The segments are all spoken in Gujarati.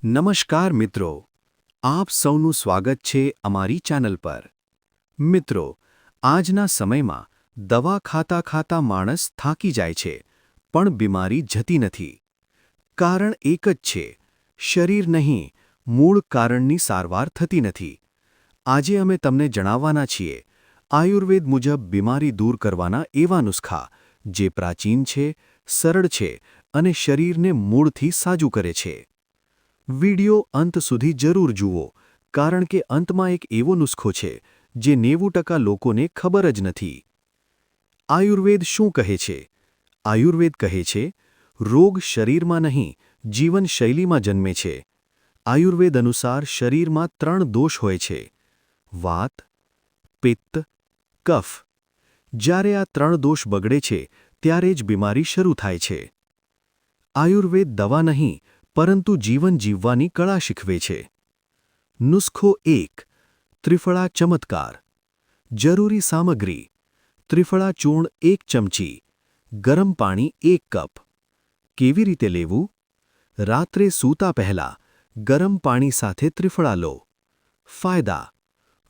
નમસ્કાર મિત્રો, આપ સૌનું સ્વાગત છે અમારી ચેનલ પર। મિત્રો, આજના સમયમાં દવા ખાતા ખાતા માણસ થાકી જાય છે, પણ બીમારી જતી નથી। કારણ એક જ છે, શરીર નહીં, મૂળ કારણની સારવાર થતી નથી। આજે અમે તમને જણાવવાના છીએ આયુર્વેદ મુજબ બીમારી દૂર કરવાના એવા નુસ્ખા જે પ્રાચીન છે, સરળ છે અને શરીરને મૂળથી સાજું કરે છે। વિડિયો અંત સુધી જરૂર જુઓ, કારણ કે અંતમાં એક એવો નુસ્ખો છે જે 90% લોકોને ખબર જ નથી। આયુર્વેદ શું કહે છે? આયુર્વેદ કહે છે, રોગ શરીરમાં નહીં, જીવનશૈલીમાં જન્મે છે। આયુર્વેદ અનુસાર શરીરમાં 3 દોષ હોય છે: વાત, પિત્ત, કફ। જ્યારે આ 3 દોષ બગડે છે ત્યારે જ બીમારી શરૂ થાય છે। આયુર્વેદ દવા નહીં, પરંતુ જીવન જીવવાની કળા શીખવે છે। નુસ્ખો 1: ત્રિફળા ચમત્કાર। જરૂરી સામગ્રી: ત્રિફળા ચૂર્ણ 1 ચમચી, ગરમ પાણી 1 કપ। કેવી રીતે લેવું? રાત્રે સૂતા પહેલા ગરમ પાણી સાથે ત્રિફળા લો। ફાયદા: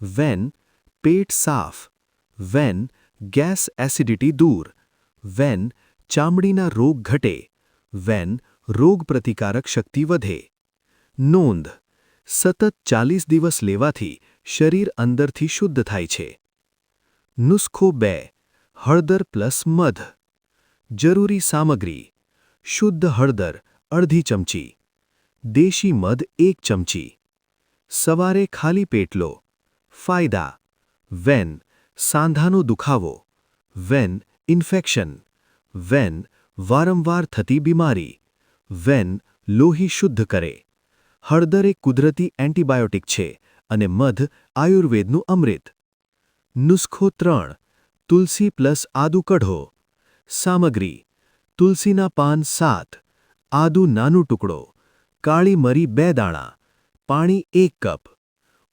વેન, પેટ સાફ; વેન, ગેસ એસિડિટી દૂર; વેન, ચામડીના રોગ ઘટે; વેન, રોગપ્રતિકારક શક્તિ વધે। નોંધ: સતત 40 દિવસ લેવાથી શરીર અંદરથી શુદ્ધ થાય છે। નુસ્ખો 2: હળદર પ્લસ મધ। જરૂરી સામગ્રી: શુદ્ધ હળદર અડધી ચમચી, દેશી મધ 1 ચમચી। સવારે ખાલી પેટ લો। ફાયદા: વેન, સાંધાનો દુખાવો; વેન, ઇન્ફેક્શન; વેન, વારંવાર થતી બીમારી; વેન, લોહી શુદ્ધ કરે। હળદર એક કુદરતી એન્ટિબાયોટિક છે અને મધ આયુર્વેદનું અમૃત। નુસ્ખો 3: તુલસી પ્લસ આદુ કઢો। સામગ્રી: તુલસીના પાન 7, આદુ નાનો ટુકડો, કાળી મરી 2 દાણા, પાણી 1 કપ।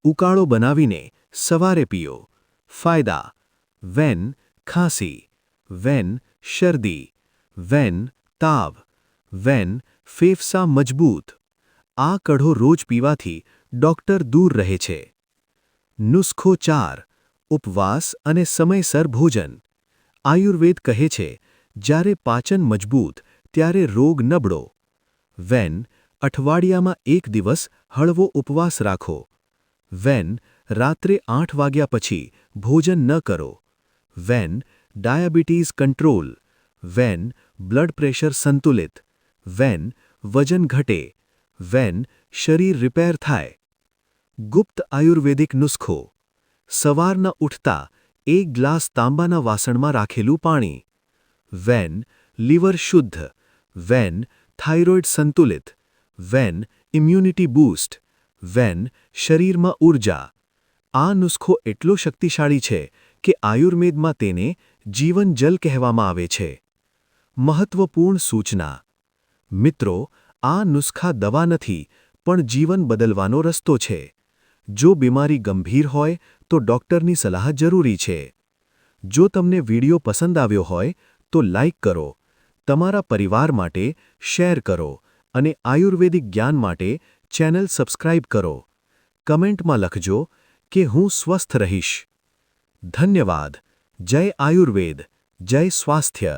ઉકાળો બનાવીને સવારે પીઓ। ફાયદા: વેન, ખાંસી; વેન, શરદી; વેન, તાવ; વેન, ફેફસા મજબૂત। આ કઢો રોજ પીવાથી ડોક્ટર દૂર રહે છે। નુસ્ખો 4: ઉપવાસ અને સમયસર ભોજન। આયુર્વેદ કહે છે, જ્યારે પાચન મજબૂત ત્યારે રોગ નબળો। વેન, અઠવાડિયામાં 1 દિવસ હળવો ઉપવાસ રાખો। વેન, રાત્રે 8 વાગ્યા પછી ભોજન ન કરો। વેન, ડાયાબિટીઝ કંટ્રોલ; વેન, બ્લડ પ્રેશર સંતુલિત; વેન, વજન ઘટે; વેન, શરીર રિપેર થાય। ગુપ્ત આયુર્વેદિક નુસ્ખો: સવારના ઉઠતા 1 ગ્લાસ તાંબાના વાસણમાં રાખેલું પાણી; વેન, લીવર શુદ્ધ; વેન, થાઇરોઇડ સંતુલિત; વેન, ઇમ્યુનિટી બૂસ્ટ; વેન, શરીરમાં ઊર્જા। આ નુસ્ખો એટલો શક્તિશાળી છે કે આયુર્વેદમાં તેને જીવન જલ કહેવામાં આવે છે। મહત્વપૂર્ણ સૂચના: મિત્રો, આ નુસ્ખા દવા નથી, પણ જીવન બદલવાનો રસ્તો છે। જો બીમારી ગંભીર હોય તો ડોક્ટરની સલાહ જરૂરી છે। જો તમને વિડિયો પસંદ આવ્યો હોય તો લાઇક કરો, તમારા પરિવાર માટે શેર કરો અને આયુર્વેદિક જ્ઞાન માટે ચેનલ સબસ્ક્રાઇબ કરો। કમેન્ટમાં લખજો કે હું સ્વસ્થ રહીશ। ધન્યવાદ। જય આયુર્વેદ, જય સ્વાસ્થ્ય।